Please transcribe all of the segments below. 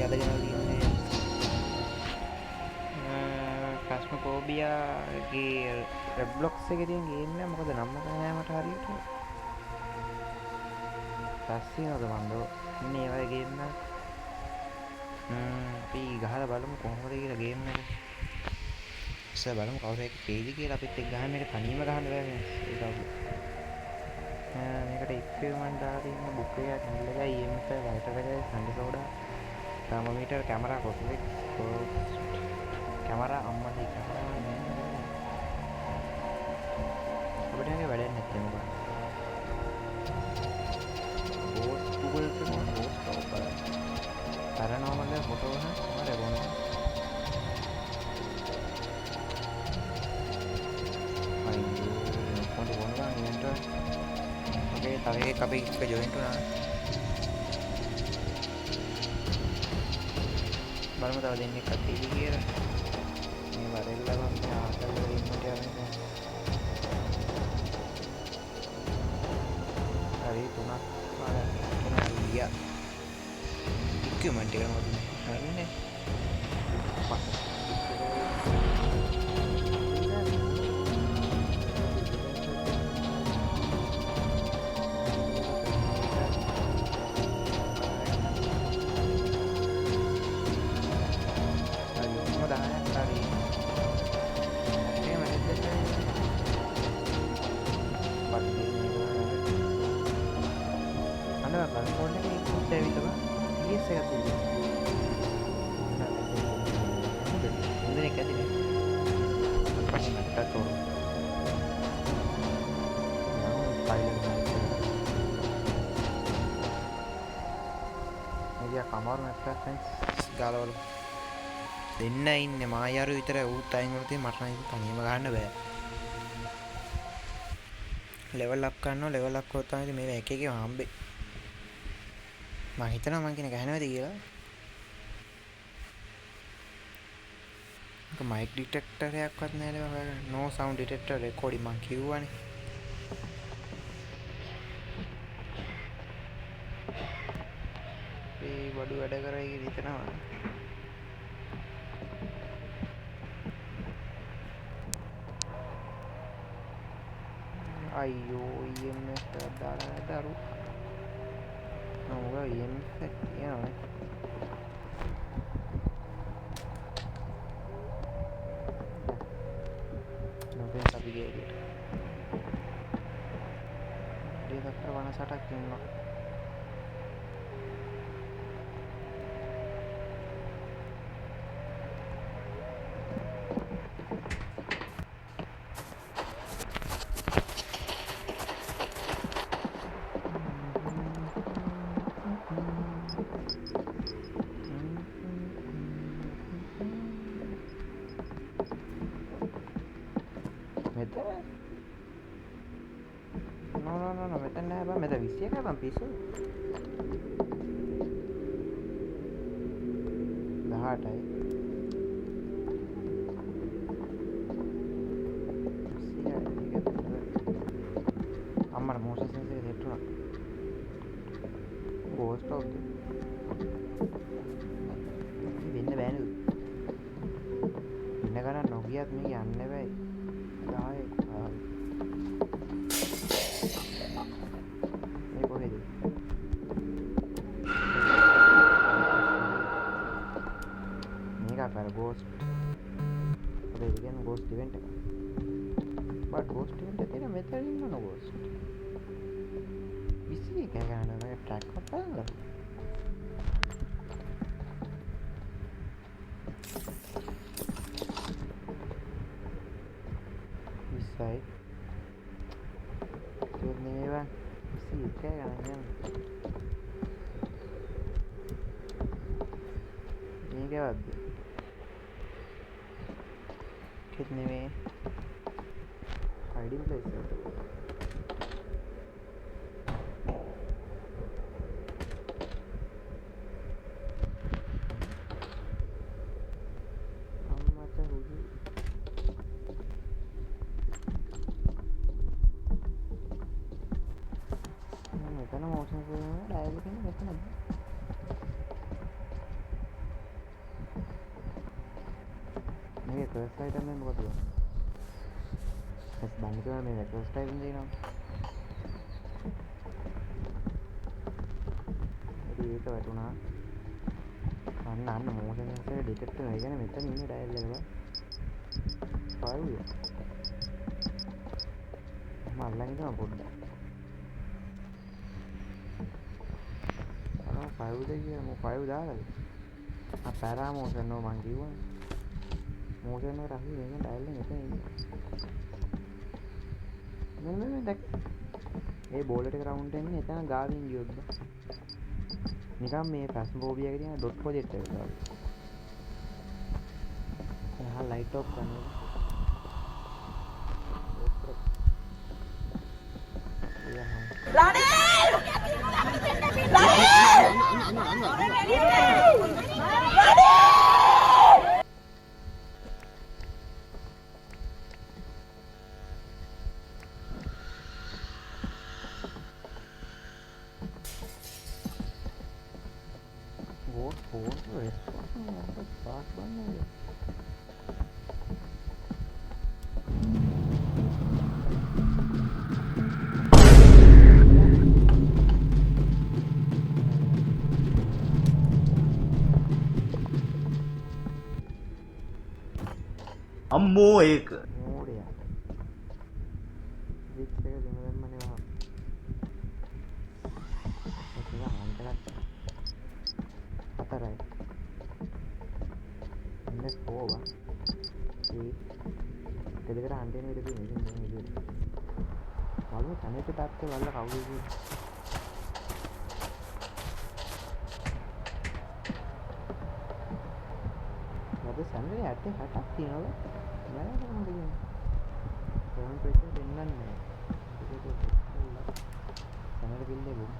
ඇදගෙන තියන්නේ ෆස්මෝෆෝබියාගේ රෙබ්ලොක්ස් එකේ තියෙන ගේම් එක මොකද නම් මතක නෑ මට හරියට පස්සියනද මන්දෝ ඉන්නේ ඒ වගේ ගේම් එකක් අපි ගහලා බලමු කොහොමද කියලා ගේම් එක ඉස්සර බලමු කවුරු එක කේද කියලා අපිත් එක්ක ගහන්න මේක තනියම ගහන්න බෑ මේක මේකට ඉක්විප්මන්ට් දාලා තියෙන බුක් එකක් නිල් එකයි EMF ලයිටර් එකයි සන්ඩි soda thermometer camera cosmetic camera අම්මගේ camera අපිට මේක වැඩක් නැත්තේ මොකක්ද boss google කරනවා boss stopper paranormal photo එක මම ගොනවා අයියෝ පොඩි වුණා ඉවෙන්ට් ඔකේ තව එකක් අපි එක ජොයින්ට් වුණා බලමු තව දෙන්නෙක් අතීවි කියලා මේ වරෙල්ලා මම ආතල් වල ඉන්නට යන්නේ හරි තුනක් වල ගියා ඉක්විප්මන්ට් එක මොකද හරිනේ කමාරු නැත්නම් ෆ්‍රෙන්ඩ්ස් ගාලවල දෙන්න ඉන්නේ මායාරු විතරයි ඌත් අයින් වුණා තියෙන්නේ මට නම් ඒක තනියම ගහන්න බෑ ලෙවල් අප් කරනවා ලෙවල් අප් කරොත් තමයි මේ එක එකේ හම්බෙ මම හිතනවා මං කියන ගහනවද කියලා ඒක මයික් ඩිටෙක්ටර් එකක්වත් නැහැ නේද නෝ සවුන්ඩ් ඩිටෙක්ටර් රෙකෝඩින් මං කිව්වනේ බඩු වැඩ කරයි කියලා හිතනවා අයියෝ EMF දාලා දරු නෝවා EMF කියනවා නෝතෙන් අපි ගියේ දෙයක් වනසටක් ඉන්නවා no, මෙතන නෑ බං මෙතන 21යි බං පිස්සු 18යි අම්මර මොෂන් සෙන්සර් එක දෙට්ටුණා ගෝස්ට් ඔෆ් වෙන්න බෑනේ ඉන්න ගණන් නොගියත් මේක යන්න බෑ 10 ghost ghost event but ghost event තියෙන මෙතන ඉන්නව ghost විශ්ලි කරගන්න මම ට්‍රැක් එකක් බලනවා විශ්යි තුනේවා විශ්ලි කරගන්න මේකවත් कितने में हाइडिंग प्लेस है मोशन से डायरेक्ट नहीं ෆස්ට් අයිටම් එක මොකද? බස් බන්න කියලා මේ ෆස්ට් අයිටම් දෙනවා. ඒක වැටුණා. අන්න මොකද නැසෙ ඩිටෙක්ට් කරනවා. ඒ කියන්නේ මෙතන ඉන්නේ ඩයල් එක බා. පාරුවේ. මල්ලන් ඉන්නවා පොඩ්ඩක්. අර 5 දෙක මම 5 දාලාද? පැරා මෝෂන් නෝ මං කිව්වනේ. මෝෂන් එක රහි මේක ඩයල් එක මෙතන ඉන්නේ. මෙන්න දැක්. ඒ බෝලර් එක රවුන්ඩ් එකෙන් එතන ගාවින් ගියොත් බා. නිකම් මේ ෆැස්මෝබියා එකේ තියෙන ඩොට් ප්‍රොජෙක්ට් එක වගේ. එහා ලයිට් ඔෆ් කරනවා. අම්මෝ ඒක මෝඩයා විච් එක දෙමළමනේ වහ ඒක හාන්ටලක් හතරයි ඉන්නේ කොවා ඒ දෙලකට අන්ටෙන විදිහට මෙතන දැන් විදිහට වල කනෙක්ට් තාත්තේ වල කවුද කියන්නේ මොකද සම්මේ ඇත්තේ 60ක් තියෙනවා නෑ කොහොමද කියන්නේ ෆෝන් ප්‍රෙෂර් දෙන්නන්නේ නෑ ඒක සමහර බිල්ලේ බොම්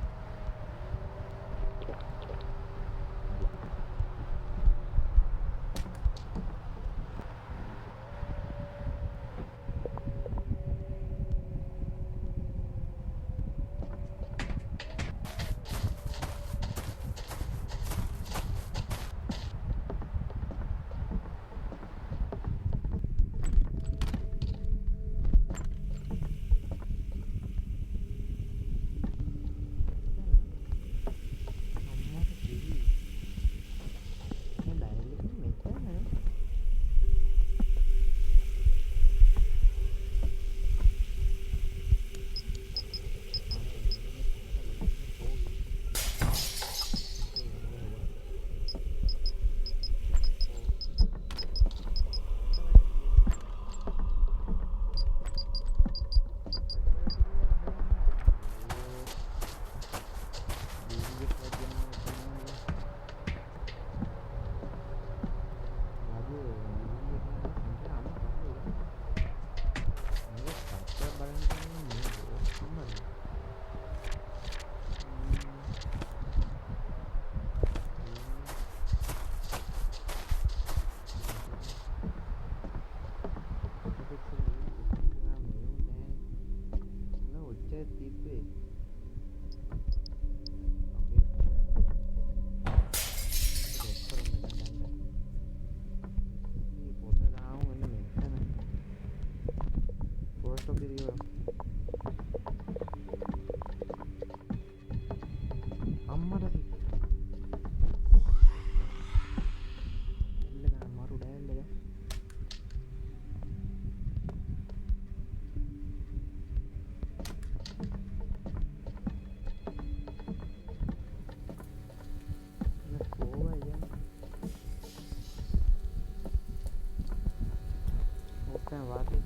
वाकई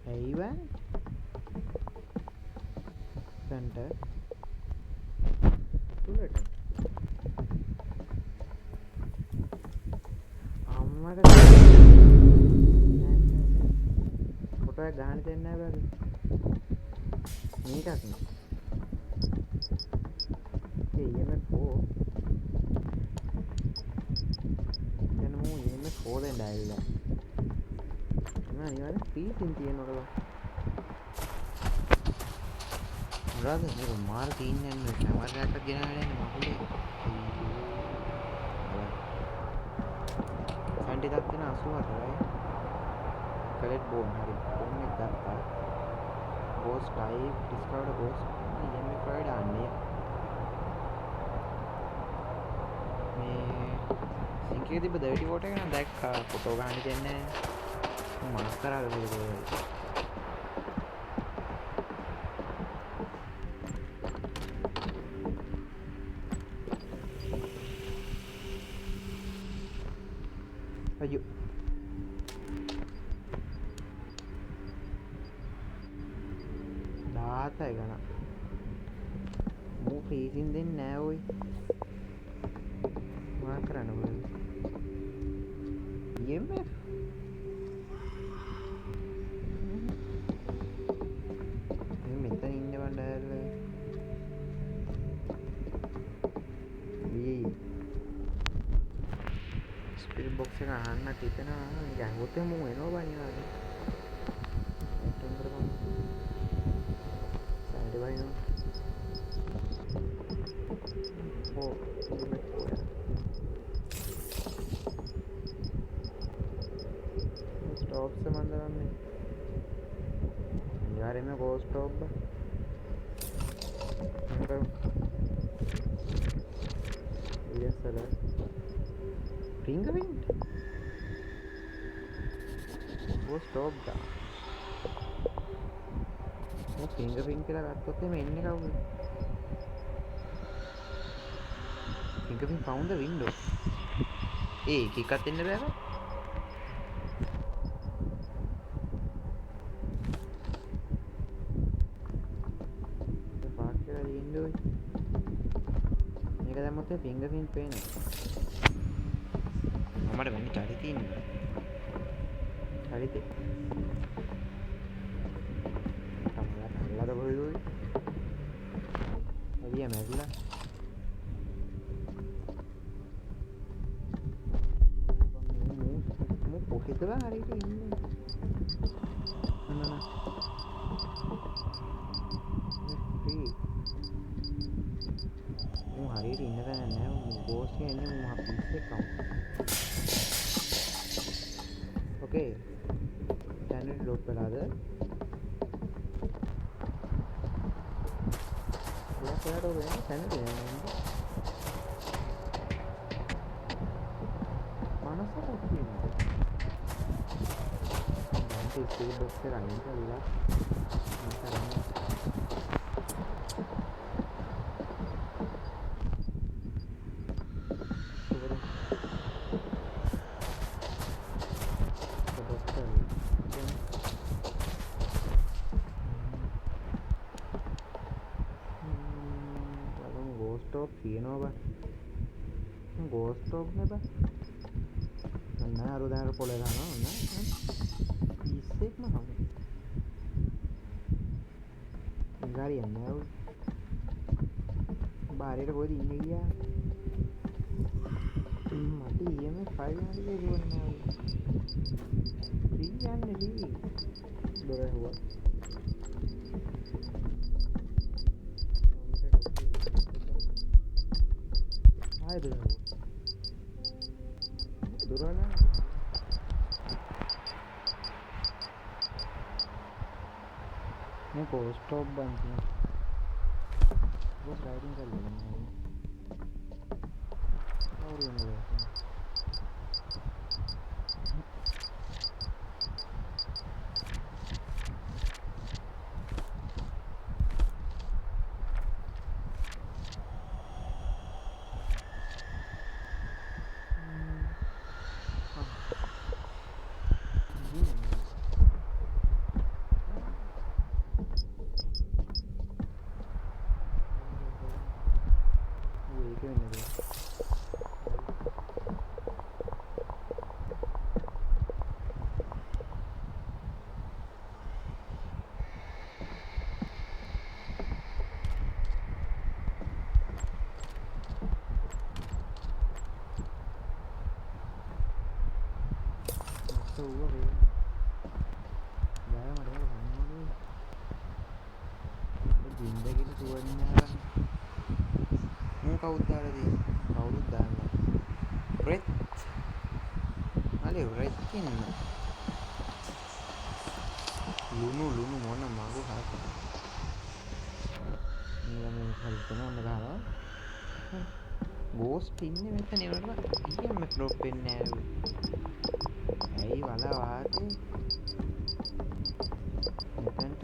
Haven Center Bullet අම්මට ෆොටෝ එක ගහන්න දෙන්නේ නැහැ බෑ මේකක් නේ ඒ EMF4 හෝදෙන් ඩයිල්ලා නෑ නිවානේ පීසින් තියෙනවා මොකද මේක මාර තින්නේ කැමරා එකක් ගෙනාගෙන යන්නේ මහලේ ටිකක් තියෙන 84යි. කලෙට් බෝන් හරි බෝන් එක ගත්තා. ගෝස් ටයිප් ඩිස්කවර්ඩ් ගෝස් EMF වල දාන්නේ. මේ සිංක් එකේ තිබ්බ 30 වෝට් එක නම් දැක්කා. ෆොටෝ ගන්න දෙන්නේ නැහැ. මාක් කරාද මේක. අයියෝ දාතයි ගන්න මූ ෆ්‍රීසින් දෙන්නේ නෑ ඔයි මොකක් කරන්න ඕනද EMF මෙතන ඉන්න බණ්ඩාරල ස්පිරිට් බොක්ස් එක අහන්නට හිතෙනවා ගැහුවොත් මූ එනවා බනිනවා स्टॉप से मंदिर में यार मैं गो स्टॉप ये सर फिंगरप्रिंट वो स्टॉप दा वो फिंगरप्रिंट के लगा तो मैं इन्हें का fingerprint found the window එකක් දෙන්න බෑව පාක් කරලා දෙන්න ඕයි මේක දැම්මොත් fingerprint පේනවා මමට වෙන්නේ චරිත තියෙනවා චරිතේ අල්ලද කොහෙද ඔයි එළිය මැරිලා කොහෙද බං හරියට ඉන්නේ නන ෆ්‍රී මම හරියට ඉන්න තැන නෑ මම බෝස් කියන්නේ මම අපිස් එකක් ඕකේ channel lock වෙලාද ඔයාට වෙන්නේ channel එක මනසට තියෙනවා स्पीड बॉक्स से रनिंग कर लिया गोस्टॉप තියෙනවා බා गोस्टॉप නේ බා නෑ අර දැන් පොලේ දානවා නෑ ඉස්සෙක්ම හමු ගාරිය නෑ බාහිරට කොහෙද ඉන්නේ ගියා මට EMF 5 යන්නේ දුවන්නේ නෑ දී යන්නේ දී දොර හුවා ආයෙ දොර හුවා දොර නෑ मैं को स्टॉप बंद किया वो राइडिंग कर लेंगे और ये नहीं तो हुआ भैया जाया मरेगा भाई जिंदगी में तो नहीं आ रहा मुंह का उतार दी और उतार ब्रेथ අනේ රෙච්චින් ලුණු මොන මගු හරක මේ හරිතන ඔන්න ගහනවා ගෝස්ට් ඉන්නේ මෙතන ඒවට ඊයම ඩ්‍රොප් වෙන්නේ නැහැ ඇයි වල වාතේ මෙතනට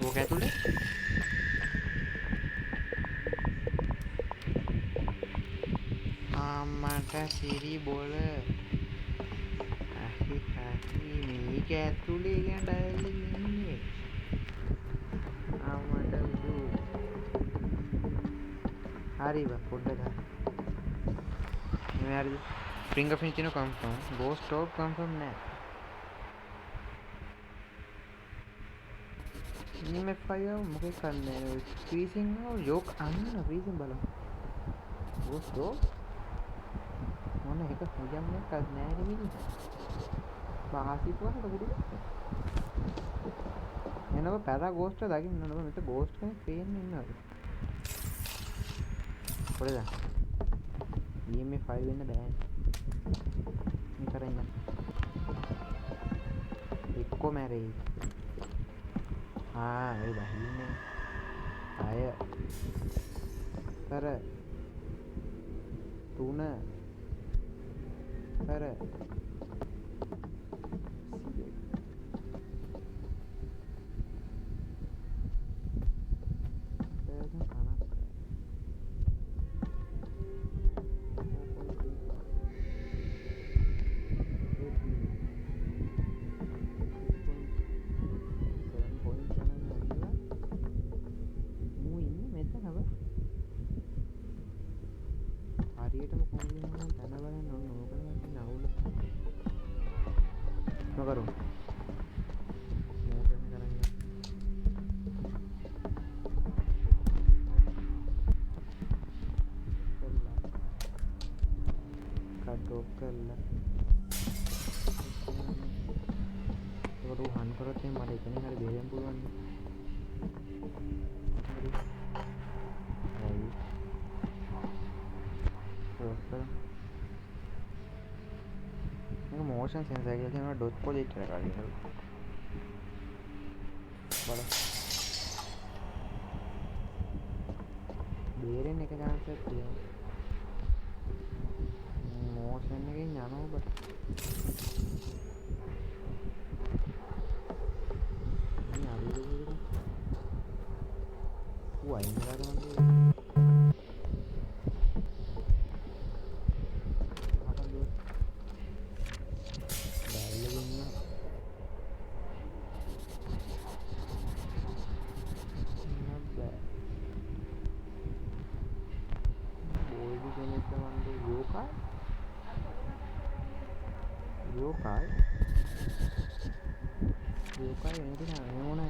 ඕක ඇතුලේ ආම්මට සිරි බෝල මේක ඇතුලේ කියන ඩයල් එකේ ඉන්නේ ආම්මට උදු හරි බා පොඩ්ඩක් මේ හරිද ෆින්ගර් ප්‍රින්ට් එක කන්ෆර්ම් ගෝස්ට් ස්ටෝක් කන්ෆර්ම් නෑ ඉන්නේ ෆයර් මොකද කරන්නේ ෆ්‍රීසිං නෝ යෝක් අන්න ෆ්‍රීසිං බලන්න ගෝස්ට් ස්ටෝක් මොන එක හොයන්න එකක් නෑ නෙමෙයි බාහිපුවකට පුඩු එනවා පැරා ගෝස්ට් දකින්න නෝ මෙතන ගෝස්ට් කෙනෙක් පේන්නේ ඉන්නවා කොහෙද EMF 5 වෙන්න බෑ මේ කරන්න එක්කෝ මැරෙයි ඒ බහින්නේ අය කර තුන කර හරියටම කොහොමද තන බලන්න ඕන ඕක තමයි අවුල නකරු මොකද කරන්නේ කඩෝ කළා ඒක හන් කරත් මට එතනින් හරි බේරෙන්න පුළුවන් मोशन सेंसर के लिए मैं डॉट प्रोजेक्ट लगा दिया बोलो बेरे ने क्या जान सकते हो मोशन ने क्या जानो बट नहीं आ रही है वो आई मेरा तो yokai ini tuh yang mana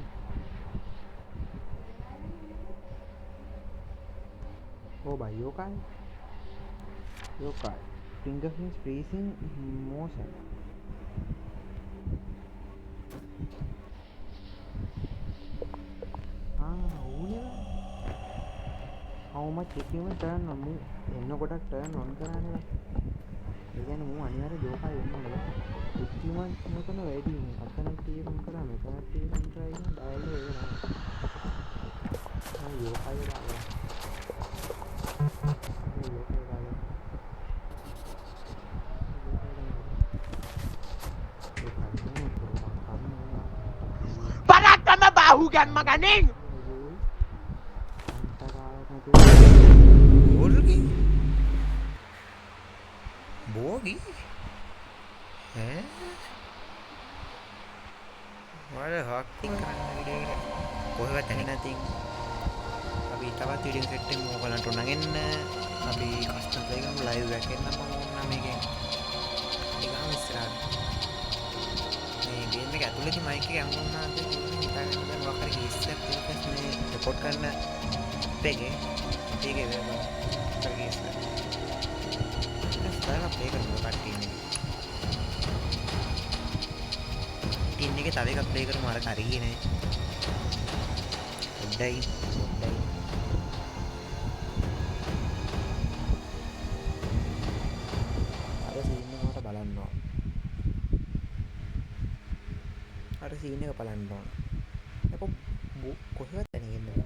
oh by yokai fingerprints freezing motion how much equipment turn on mu enno kodak turn on කරන්නේ ඒ කියන්නේ මම අනිවාර්ය yokai වෙන්න ඕන equipment මොකද වැඩි අතන තියෙන කරා මෙතන තියෙන try කරන ඩයල් එක වෙනවා yokai දාලා Paratama bahugan maganing. Bogi? Wala hacking කරන්න වීඩියෝ එකට කොහෙවත් ඇහෙන්නේ නැති. අපි තවත් වීඩියෝ සෙට් එකක් මොකලන්ට උනගෙන අපි කස්ටම් ප්ලේ කරමු ලයිව් එකක් එන්න මම ඕන මේකෙන්. ටිකම ඉස්සරහට. මේ ගේම් එක ඇතුළේදී මයික් එක යම් වුණාද හිතාගෙන දැන් මොකක් හරි කේස් එකක් මේ රෙකෝඩ් කරන්න එකේ ඒකේ වෙනවා. කේස් එක. දැන් ප්ලේ කරමු කට්ටියනේ. टीम के तवे का प्ले करूँ हमारा कारी ही नहीं අර සීන් එක බලන්න ඕන. කොහෙවත් දැනගන්න